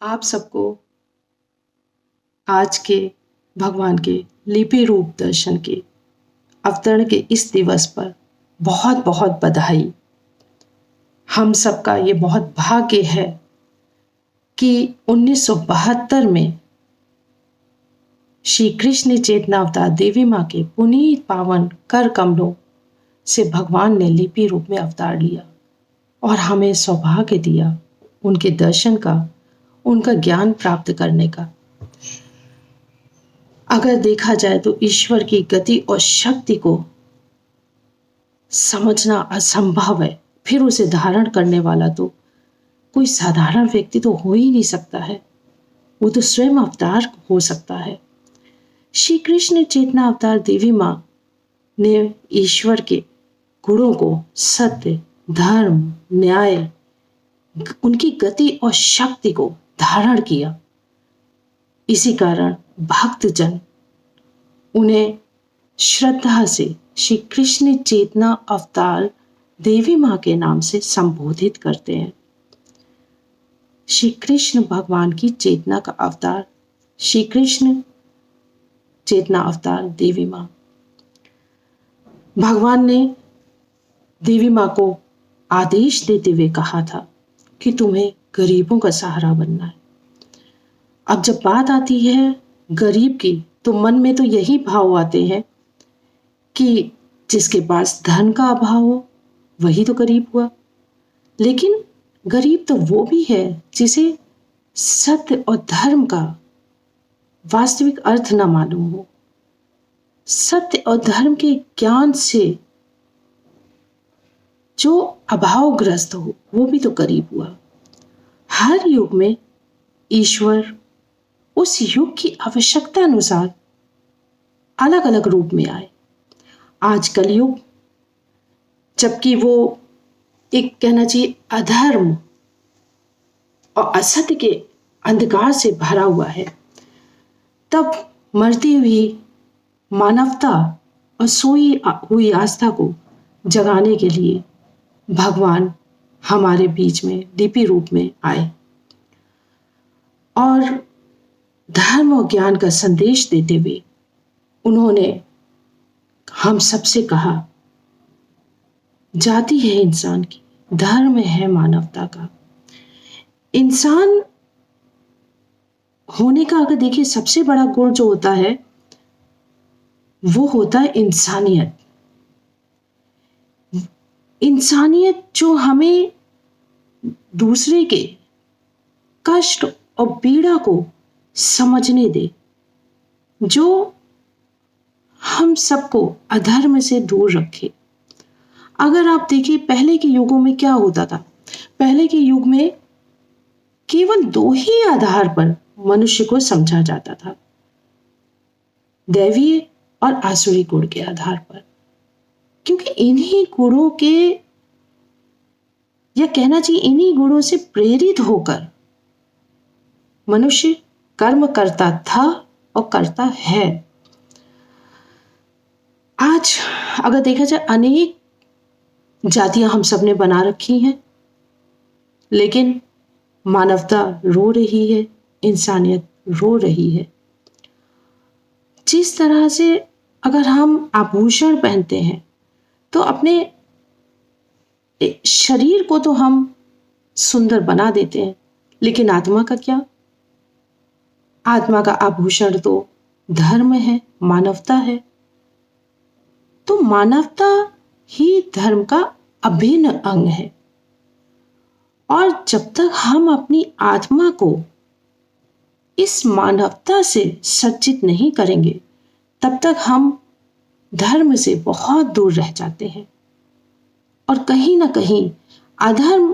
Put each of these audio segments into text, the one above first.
आप सबको आज के भगवान के लिपि रूप दर्शन के अवतरण के इस दिवस पर बहुत बहुत बधाई। हम सबका ये बहुत भाग्य है कि 1972 में श्री कृष्ण चेतना अवतार देवी माँ के पुनीत पावन कर कमलों से भगवान ने लिपि रूप में अवतार लिया और हमें सौभाग्य दिया उनके दर्शन का, उनका ज्ञान प्राप्त करने का। अगर देखा जाए तो ईश्वर की गति और शक्ति को समझना असंभव है, फिर उसे धारण करने वाला तो कोई साधारण व्यक्ति तो हो ही नहीं सकता है, वो तो स्वयं अवतार हो सकता है। श्री कृष्ण चेतना अवतार देवी माँ ने ईश्वर के गुणों को, सत्य, धर्म, न्याय, उनकी गति और शक्ति को धारण किया। इसी कारण भक्तजन उन्हें श्रद्धा से श्री कृष्ण चेतना अवतार देवी माँ के नाम से संबोधित करते हैं। श्री कृष्ण भगवान की चेतना का अवतार, श्री कृष्ण चेतना अवतार देवी माँ। भगवान ने देवी माँ को आदेश देते हुए कहा था कि तुम्हें गरीबों का सहारा बनना है। अब जब बात आती है गरीब की, तो मन में तो यही भाव आते हैं कि जिसके पास धन का अभाव हो वही तो गरीब हुआ। लेकिन गरीब तो वो भी है जिसे सत्य और धर्म का वास्तविक अर्थ न मालूम हो, सत्य और धर्म के ज्ञान से जो अभावग्रस्त हो वो भी तो गरीब हुआ। हर युग में ईश्वर उस युग की आवश्यकता अनुसार अलग अलग रूप में आए। आज कलयुग, जबकि वो एक कहना चाहिए अधर्म और असत्य के अंधकार से भरा हुआ है, तब मरती हुई मानवता और सोई हुई आस्था को जगाने के लिए भगवान हमारे बीच में लिपि रूप में आए और धर्म और ज्ञान का संदेश देते हुए उन्होंने हम सबसे कहा, जाति है इंसान की, धर्म है मानवता का। इंसान होने का अगर देखिए सबसे बड़ा गुण जो होता है वो होता है इंसानियत। इंसानियत जो हमें दूसरे के कष्ट और पीड़ा को समझने दे, जो हम सबको अधर्म से दूर रखे। अगर आप देखिए पहले के युगों में क्या होता था, पहले के युग में केवल दो ही आधार पर मनुष्य को समझा जाता था, दैवीय और आसुरी गुण के आधार पर। क्योंकि इन्हीं गुणों के, या कहना चाहिए इन्हीं गुणों से प्रेरित होकर मनुष्य कर्म करता था और करता है। आज अगर देखा जाए अनेक जातियां हम सब ने बना रखी हैं, लेकिन मानवता रो रही है, इंसानियत रो रही है। जिस तरह से अगर हम आभूषण पहनते हैं तो अपने शरीर को तो हम सुंदर बना देते हैं, लेकिन आत्मा का क्या? आत्मा का आभूषण तो धर्म है, मानवता है। तो मानवता ही धर्म का अभिन्न अंग है। और जब तक हम अपनी आत्मा को इस मानवता से सज्जित नहीं करेंगे, तब तक हम धर्म से बहुत दूर रह जाते हैं और कहीं ना कहीं अधर्म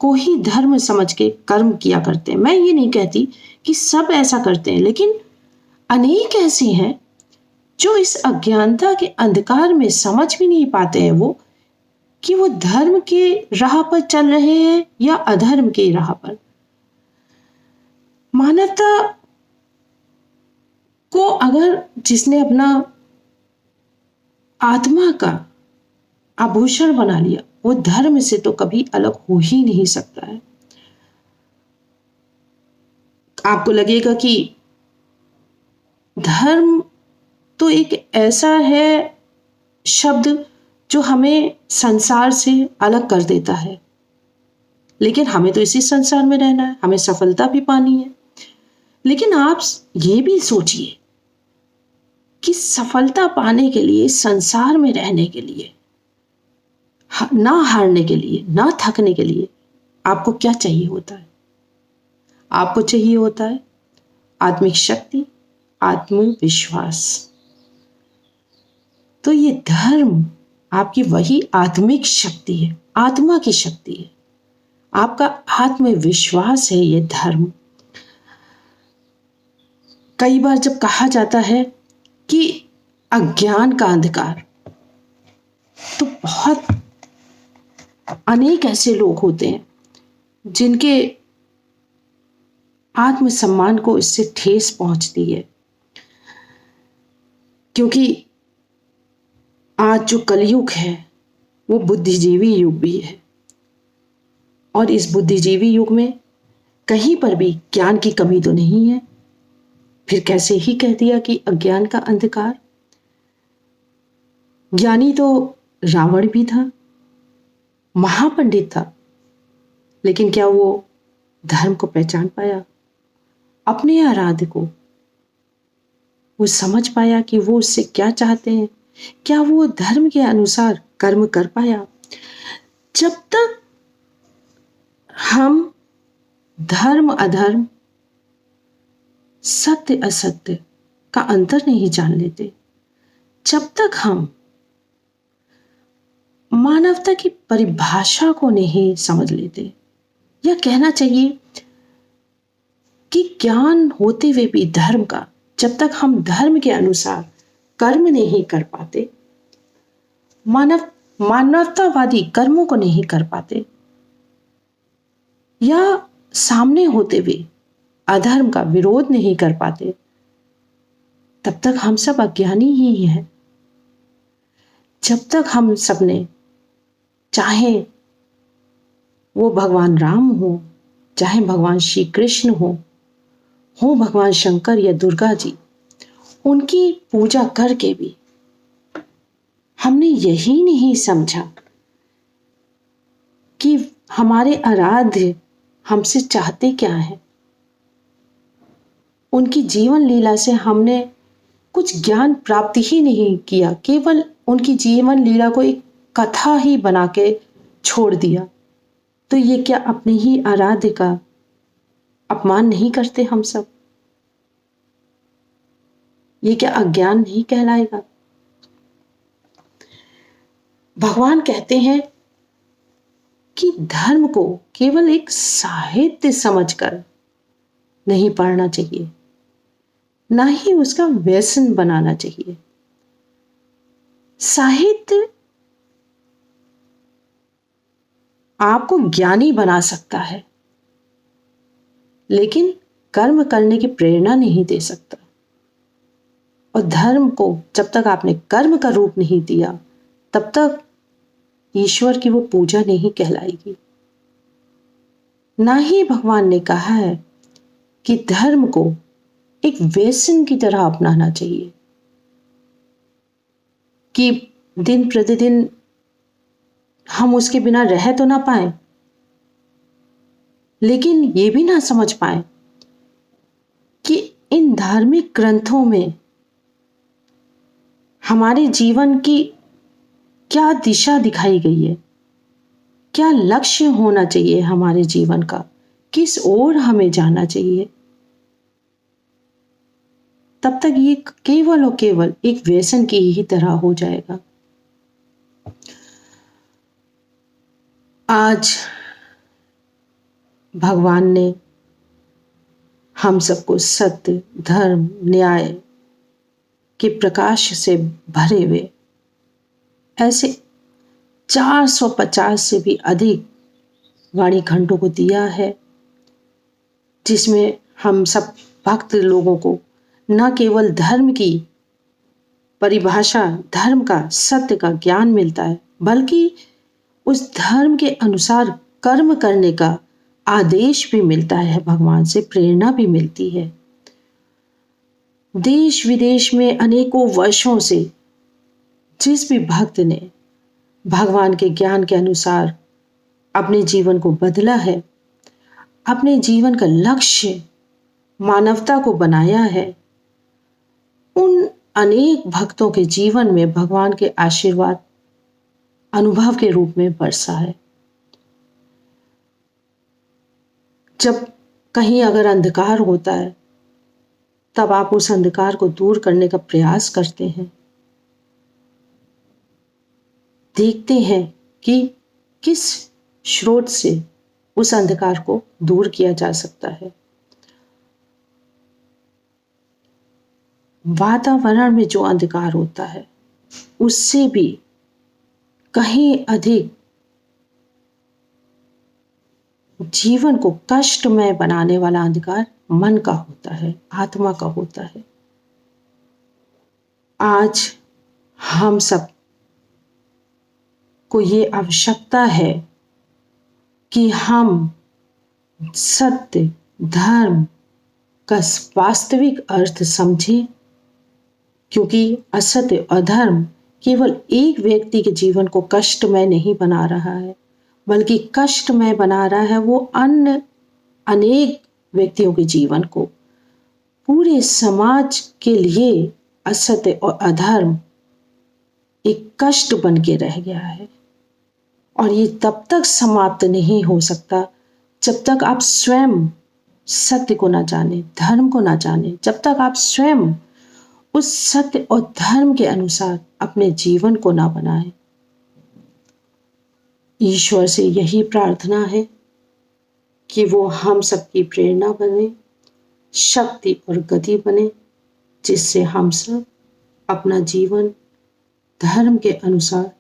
को ही धर्म समझ के कर्म किया करते हैं। मैं ये नहीं कहती कि सब ऐसा करते हैं, लेकिन अनेक ऐसे हैं जो इस अज्ञानता के अंधकार में समझ भी नहीं पाते हैं वो कि वो धर्म के राह पर चल रहे हैं या अधर्म के राह पर। मानवता को अगर जिसने अपना आत्मा का आभूषण बना लिया, वो धर्म से तो कभी अलग हो ही नहीं सकता है। आपको लगेगा कि धर्म तो एक ऐसा है शब्द जो हमें संसार से अलग कर देता है, लेकिन हमें तो इसी संसार में रहना है, हमें सफलता भी पानी है। लेकिन आप ये भी सोचिए कि सफलता पाने के लिए, संसार में रहने के लिए, ना हारने के लिए, ना थकने के लिए आपको क्या चाहिए होता है? आपको चाहिए होता है आत्मिक शक्ति, आत्मविश्वास। तो ये धर्म आपकी वही आत्मिक शक्ति है, आत्मा की शक्ति है, आपका आत्मविश्वास है ये धर्म। कई बार जब कहा जाता है कि अज्ञान का अंधकार, तो बहुत अनेक ऐसे लोग होते हैं जिनके आत्मसम्मान को इससे ठेस पहुंचती है, क्योंकि आज जो कलयुग है वो बुद्धिजीवी युग भी है, और इस बुद्धिजीवी युग में कहीं पर भी ज्ञान की कमी तो नहीं है। फिर कैसे ही कह दिया कि अज्ञान का अंधकार? ज्ञानी तो रावण भी था, महापंडित था, लेकिन क्या वो धर्म को पहचान पाया? अपने आराध्य को वो समझ पाया कि वो उससे क्या चाहते हैं? क्या वो धर्म के अनुसार कर्म कर पाया? जब तक हम धर्म अधर्म, सत्य असत्य का अंतर नहीं जान लेते, जब तक हम मानवता की परिभाषा को नहीं समझ लेते, या कहना चाहिए कि ज्ञान होते हुए भी धर्म का, जब तक हम धर्म के अनुसार कर्म नहीं कर पाते, मानवतावादी कर्मों को नहीं कर पाते, या सामने होते हुए अधर्म का विरोध नहीं कर पाते, तब तक हम सब अज्ञानी ही हैं। जब तक हम सब ने, चाहे वो भगवान राम हो, चाहे भगवान श्री कृष्ण हो भगवान शंकर या दुर्गा जी, उनकी पूजा करके भी हमने यही नहीं समझा कि हमारे आराध्य हमसे चाहते क्या है। उनकी जीवन लीला से हमने कुछ ज्ञान प्राप्ति ही नहीं किया, केवल उनकी जीवन लीला को एक कथा ही बना के छोड़ दिया। तो ये क्या अपने ही आराध्य का अपमान नहीं करते हम सब? ये क्या अज्ञान नहीं कहलाएगा? भगवान कहते हैं कि धर्म को केवल एक साहित्य समझकर नहीं पढ़ना चाहिए, ना ही उसका व्यसन बनाना चाहिए। साहित्य आपको ज्ञानी बना सकता है, लेकिन कर्म करने की प्रेरणा नहीं दे सकता। और धर्म को जब तक आपने कर्म का रूप नहीं दिया, तब तक ईश्वर की वो पूजा नहीं कहलाएगी। ना ही भगवान ने कहा है कि धर्म को एक व्यसन की तरह अपनाना चाहिए, कि दिन प्रतिदिन हम उसके बिना रह तो ना पाए, लेकिन ये भी ना समझ पाए कि इन धार्मिक ग्रंथों में हमारे जीवन की क्या दिशा दिखाई गई है, क्या लक्ष्य होना चाहिए हमारे जीवन का, किस ओर हमें जाना चाहिए। तब तक ये केवल और केवल एक व्यसन की ही तरह हो जाएगा। आज भगवान ने हम सबको सत्य, धर्म, न्याय के प्रकाश से भरे हुए ऐसे 450 से भी अधिक वाणी खंडों को दिया है, जिसमें हम सब भक्त लोगों को न केवल धर्म की परिभाषा, धर्म का, सत्य का ज्ञान मिलता है, बल्कि उस धर्म के अनुसार कर्म करने का आदेश भी मिलता है, भगवान से प्रेरणा भी मिलती है। देश विदेश में अनेकों वर्षों से जिस भी भक्त ने भगवान के ज्ञान के अनुसार अपने जीवन को बदला है, अपने जीवन का लक्ष्य मानवता को बनाया है, उन अनेक भक्तों के जीवन में भगवान के आशीर्वाद अनुभव के रूप में बरसा है। जब कहीं अगर अंधकार होता है, तब आप उस अंधकार को दूर करने का प्रयास करते हैं, देखते हैं कि किस स्रोत से उस अंधकार को दूर किया जा सकता है। वातावरण में जो अंधकार होता है, उससे भी कहीं अधिक जीवन को कष्टमय बनाने वाला अंधकार मन का होता है, आत्मा का होता है। आज हम सब को ये आवश्यकता है कि हम सत्य धर्म का वास्तविक अर्थ समझें, क्योंकि असत्य और अधर्म केवल एक व्यक्ति के जीवन को कष्टमय नहीं बना रहा है, बल्कि कष्टमय बना रहा है वो अन्य अनेक व्यक्तियों के जीवन को। पूरे समाज के लिए असत्य और अधर्म एक कष्ट बन के रह गया है, और ये तब तक समाप्त नहीं हो सकता जब तक आप स्वयं सत्य को ना जाने, धर्म को ना जाने, जब तक आप स्वयं उस सत्य और धर्म के अनुसार अपने जीवन को ना बनाएं। ईश्वर से यही प्रार्थना है कि वो हम सबकी प्रेरणा बने, शक्ति और गति बने, जिससे हम सब अपना जीवन धर्म के अनुसार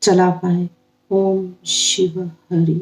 चला पाए। ओम शिव हरि।